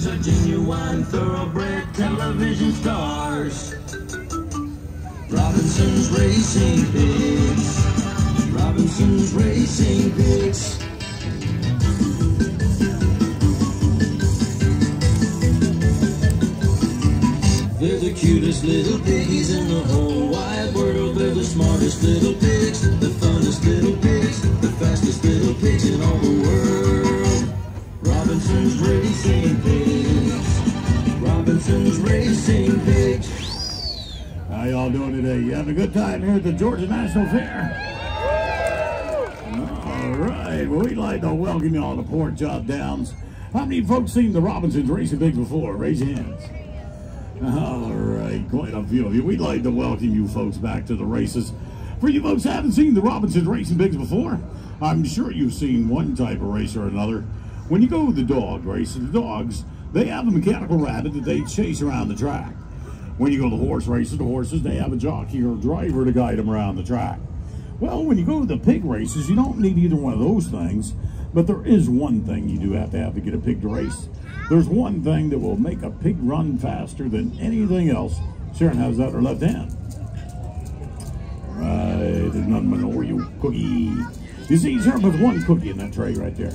pigs are genuine thoroughbred television stars. Robinson's Racing Pigs. Robinson's Racing Pigs. They're the cutest little piggies in the whole wide world. They're the smartest little pigs, the funnest little pigs, the fastest little pigs in all the world. Robinson's Racing Pigs. Robinson's Racing Pigs. How y'all doing today? You having a good time here at the Georgia National Fair? All right. Well, we'd like to welcome you all to Pork Chop Downs. How many folks seen the Robinson's Racing Pigs before? Raise your hands. All right, quite a few of you. We'd like to welcome you folks back to the races. For you folks who haven't seen the Robinson's Racing Pigs before, I'm sure you've seen one type of race or another. When you go to the dog races, the dogs, they have a mechanical rabbit that they chase around the track. When you go to the horse races, the horses, they have a jockey or driver to guide them around the track. Well, when you go to the pig races, you don't need either one of those things, but there is one thing you do have to get a pig to race. There's one thing that will make a pig run faster than anything else. Sharon has that in her left hand. Right, there's nothing but an Oreo cookie. You see, Sharon puts one cookie in that tray right there.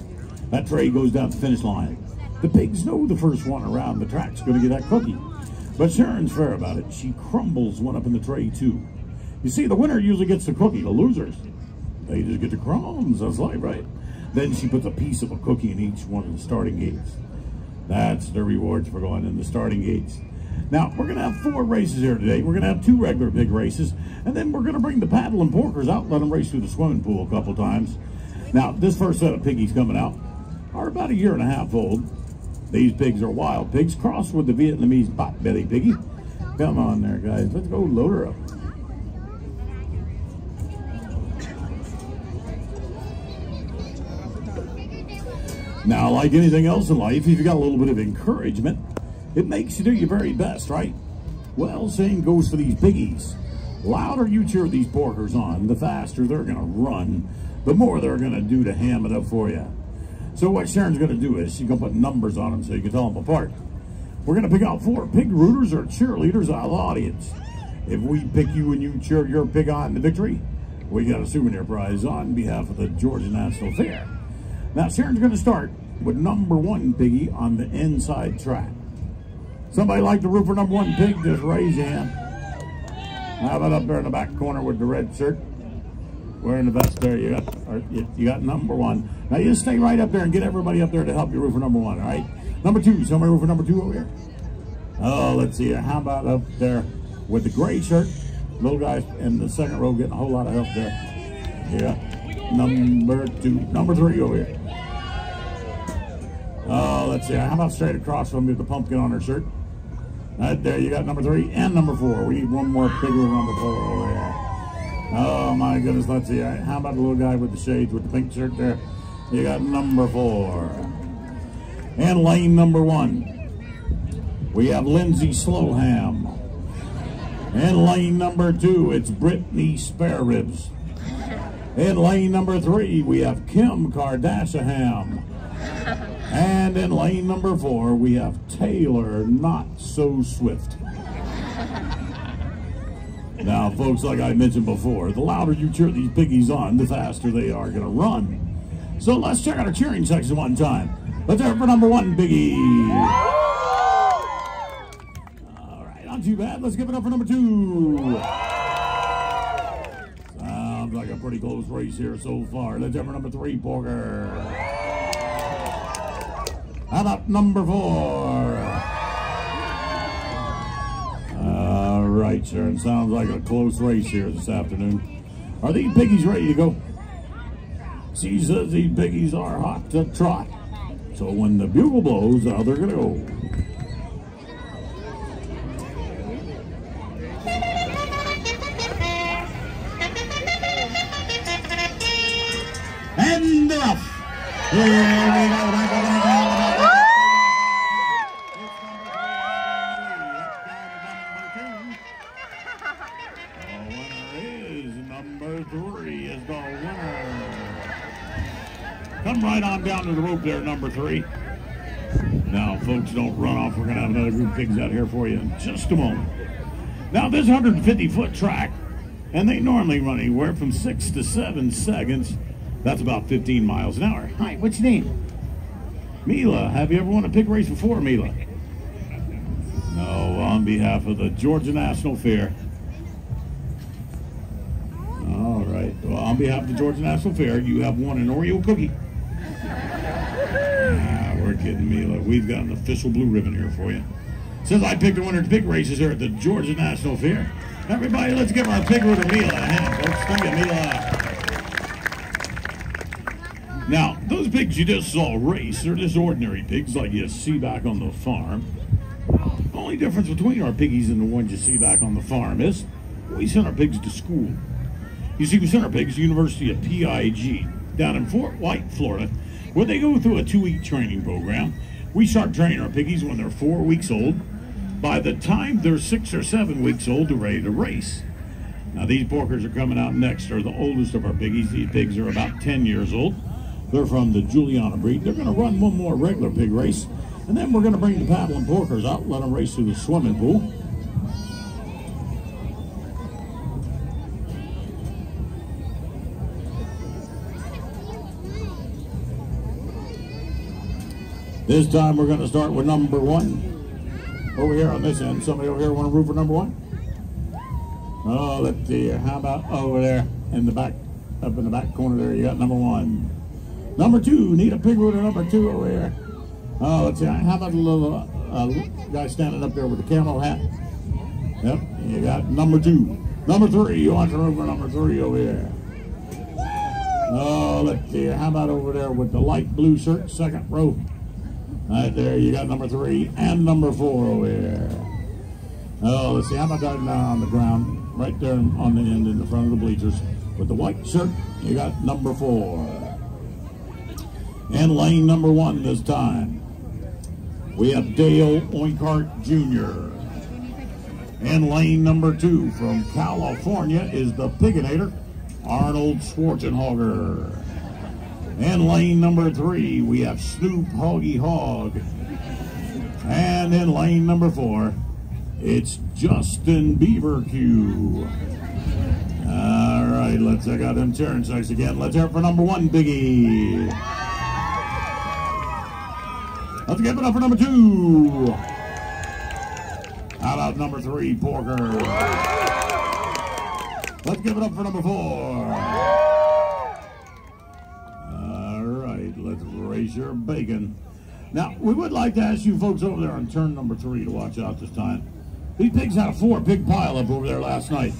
That tray goes down the finish line. The pigs know the first one around the track's going to get that cookie. But Sharon's fair about it. She crumbles one up in the tray, too. You see, the winner usually gets the cookie. The losers, they just get the crumbs. That's life, right? Then she puts a piece of a cookie in each one of the starting gates. That's the rewards for going in the starting gates. Now, we're going to have 4 races here today. We're going to have 2 regular pig races, and then we're going to bring the paddle and porkers out and let them race through the swimming pool a couple times. Now, this first set of piggies coming out are about 1.5 years old. These pigs are wild pigs crossed with the Vietnamese pot-belly piggy. Come on there, guys. Let's go load her up. Now, like anything else in life, if you got a little bit of encouragement, it makes you do your very best, right? Well, same goes for these piggies. The louder you cheer these porkers on, the faster they're going to run, the more they're going to do to ham it up for you. So what Sharon's going to do is she's going to put numbers on them so you can tell them apart. We're going to pick out 4 pig rooters or cheerleaders out of the audience. If we pick you and you cheer your pig on to victory, we got a souvenir prize on behalf of the Georgia National Fair. Now, Sharon's going to start with number 1 piggy on the inside track. Somebody like to root for number 1 pig? Just raise your hand. How about up there in the back corner with the red shirt? Wearing the vest there. You got number 1. Now, you just stay right up there and get everybody up there to help you root for number 1, all right? Number 2. Somebody root for number 2 over here? Oh, let's see. How about up there with the gray shirt? Little guys in the second row getting a whole lot of help there. Yeah. Number 2. Number 3 over here. Oh, let's see. How about straight across from me with the pumpkin on her shirt? Right there, you got number 3 and number 4. We need one more pig with number 4 over here. Oh, my goodness. Let's see. How about the little guy with the shades with the pink shirt there? You got number 4. And lane number 1. We have Lindsay Slowham. And lane number 2, it's Brittany Spare Ribs. In lane number 3, we have Kim Kardashian. And in lane number 4, we have Taylor Not So Swift. Now, folks, like I mentioned before, the louder you cheer these piggies on, the faster they are going to run. So let's check out our cheering section one time. Let's hear it for number 1 piggy. All right, not too bad. Let's give it up for number 2. Sounds like a pretty close race here so far. Let's have number 3, Porker. How about number 4? All right, Sharon. Sounds like a close race here this afternoon. Are these piggies ready to go? She says these piggies are hot to trot. So when the bugle blows, they're going to go. And off. Here we go. Number 3 is the winner. Come right on down to the rope there, number 3. Now, folks, don't run off. We're going to have another group of pigs out here for you in just a moment. Now, this 150-foot track, and they normally run anywhere from 6 to 7 seconds. That's about 15 miles an hour. Hi, what's your name? Mila. Have you ever won a pig race before, Mila? No, on behalf of the Georgia National Fair. All right. Well, on behalf of the Georgia National Fair, you have won an Oreo cookie. We're kidding, Mila. We've got an official blue ribbon here for you. Says I picked the winner of pig races here at the Georgia National Fair. Everybody, let's give our pig rooter Mila a hand, folks. Thank you, Mila. Now, those pigs you just saw race, they're just ordinary pigs like you see back on the farm. The only difference between our piggies and the ones you see back on the farm is we send our pigs to school. You see, we send our pigs to the University of PIG down in Fort White, Florida, where they go through a 2-week training program. We start training our piggies when they're 4 weeks old. By the time they're 6 or 7 weeks old, they're ready to race. Now, these porkers are coming out next. They're the oldest of our piggies. These pigs are about 10 years old. They're from the Juliana breed. They're going to run one more regular pig race, and then we're going to bring the paddling porkers out, let them race through the swimming pool. This time we're going to start with number 1. Over here on this end. Somebody over here want to root for number 1? Oh, let's see. How about over there in the back, up in the back corner there, you got number 1. Number 2, need a pig rooter number 2 over here. Oh, let's see. How about a little guy standing up there with the camo hat? Yep, you got number 2. Number 3, you want to root for number 3 over here. Oh, let's see. How about over there with the light blue shirt, second row? Right there, you got number 3 and number 4 over here. Oh, let's see, how about that down on the ground, right there on the end in the front of the bleachers. With the white shirt, you got number 4. And lane number 1 this time, we have Dale Oinkart Jr. And lane number 2 from California is the Piginator, Arnold Schwarzenegger. And lane number 3, we have Snoop Hoggy Hog. And in lane number 4, it's Justin Beaver Q. All right, let's check out them cheering checks again. Let's hear it for number 1, Biggie. Let's give it up for number 2. How about number 3, Porker? Let's give it up for number 4. Let's raise your bacon. Now, we would like to ask you folks over there on turn number 3 to watch out this time. These pigs had a 4-pig pileup over there last night.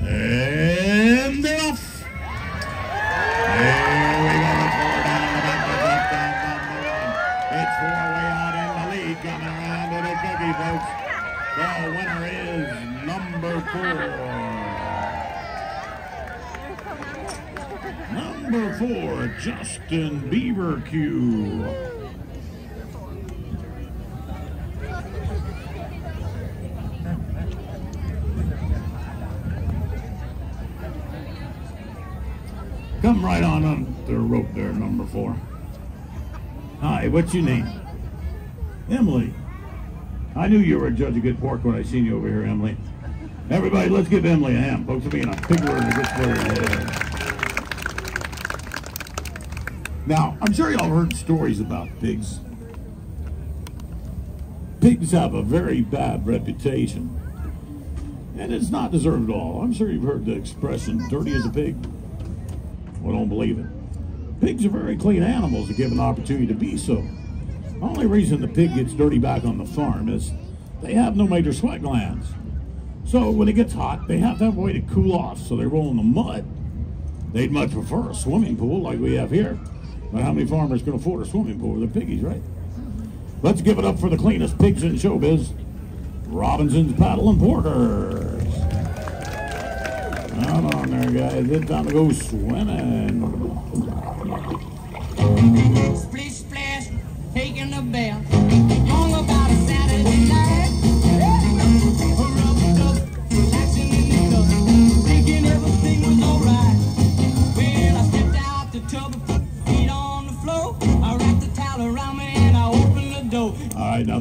And they're off. The winner is number 4. Number 4, Justin Beaver Q. Come right on the rope there, number 4. Hi, what's your name? Emily. I knew you were a judge of good pork when I seen you over here, Emily. Everybody, let's give Emily a hand, folks. Being a pig word in this player. Now, I'm sure y'all heard stories about pigs. Pigs have a very bad reputation, and it's not deserved at all. I'm sure you've heard the expression, dirty as a pig. Well, don't believe it. Pigs are very clean animals that give an opportunity to be so. The only reason the pig gets dirty back on the farm is they have no major sweat glands. So when it gets hot, they have to have a way to cool off, so they roll in the mud. They'd much prefer a swimming pool like we have here. But how many farmers can afford a swimming pool with their piggies, right? Let's give it up for the cleanest pigs in showbiz, Robinson's Paddle and Porkers. Come on there, guys. It's time to go swimming. Splish splash, taking a bath. Long about a Saturday night.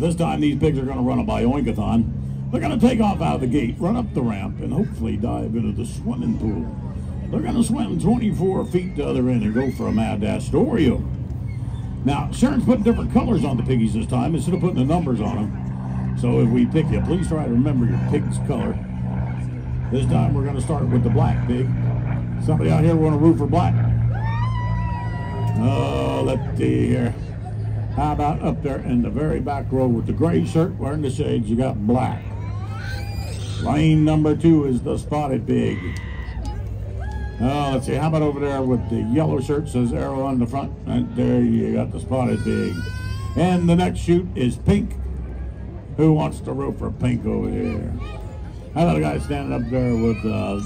This time these pigs are going to run a Bioinkathon. They're going to take off out of the gate, run up the ramp, and hopefully dive into the swimming pool. They're going to swim 24 feet to the other end and go for a mad dash to Oreo. Now, Sharon's putting different colors on the piggies this time instead of putting the numbers on them. So if we pick you, please try to remember your pig's color. This time we're going to start with the black pig. Somebody out here want to root for black? Oh, let's see here. How about up there in the very back row with the gray shirt wearing the shades, you got black. Lane number 2 is the spotted pig. Oh, let's see. How about over there with the yellow shirt, says arrow on the front? Right there, you got the spotted pig. And the next chute is pink. Who wants to root for pink over here? How about a guy standing up there with a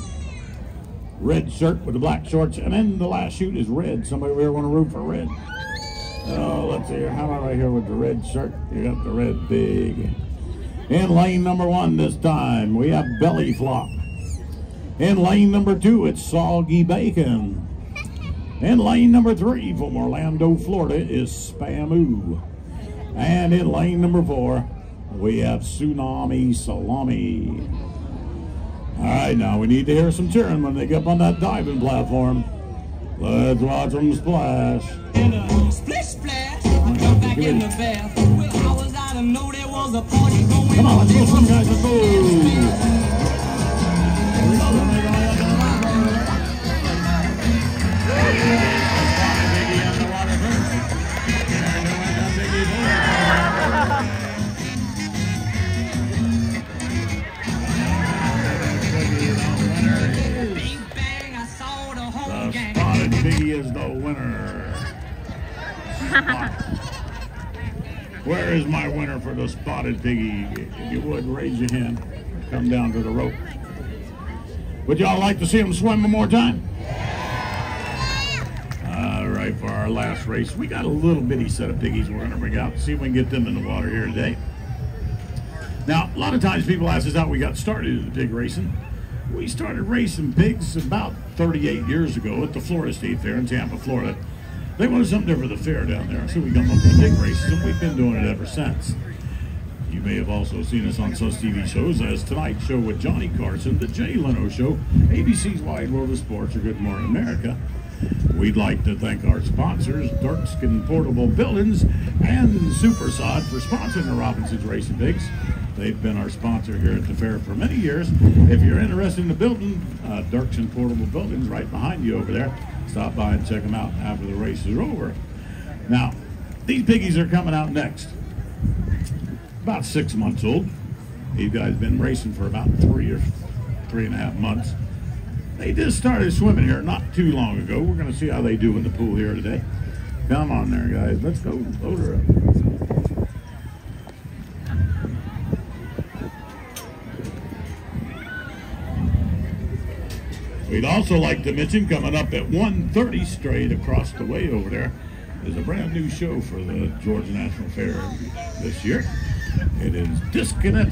red shirt with the black shorts? And then the last chute is red. Somebody over here want to root for red? Oh, let's see here. How about right here with the red shirt? You got the red pig. In lane number 1 this time, we have Belly Flop. In lane number 2, it's Soggy Bacon. In lane number 3 from Orlando, Florida, is Spamoo. And in lane number 4, we have Tsunami Salami. All right, now we need to hear some cheering when they get up on that diving platform. Let's watch them splash. Splish splash, I jumped back in the bath. Well, I was out and know there was a party going on. Come on, let's go swim, guys, let's go. Big bang, I saw the whole The gang. spotted piggy is the winner. Where is my winner for the spotted piggy? If you would, raise your hand. Come down to the rope. Would y'all like to see him swim one more time? All right, for our last race, we got a little bitty set of piggies we're going to bring out. See if we can get them in the water here today. Now, a lot of times people ask us how we got started in pig racing. We started racing pigs about 38 years ago at the Florida State Fair in Tampa, Florida. They wanted something different for the fair down there, so we got up with pig races, and we've been doing it ever since. You may have also seen us on such TV shows as Tonight Show with Johnny Carson, The Jay Leno Show, ABC's Wide World of Sports, or Good Morning America. We'd like to thank our sponsors, Dirkskin Portable Buildings and Supersod, for sponsoring the Robinson's Racing Pigs. They've been our sponsor here at the fair for many years. If you're interested in the building, Dirkskin Portable Buildings right behind you over there. Stop by and check them out after the races are over. Now, these piggies are coming out next. About 6 months old. These guys have been racing for about 3.5 months. They just started swimming here not too long ago. We're going to see how they do in the pool here today. Come on there, guys. Let's go. Load her up. We'd also like to mention, coming up at 1:30 straight across the way over there, is a brand new show for the Georgia National Fair this year. It is Disconnect.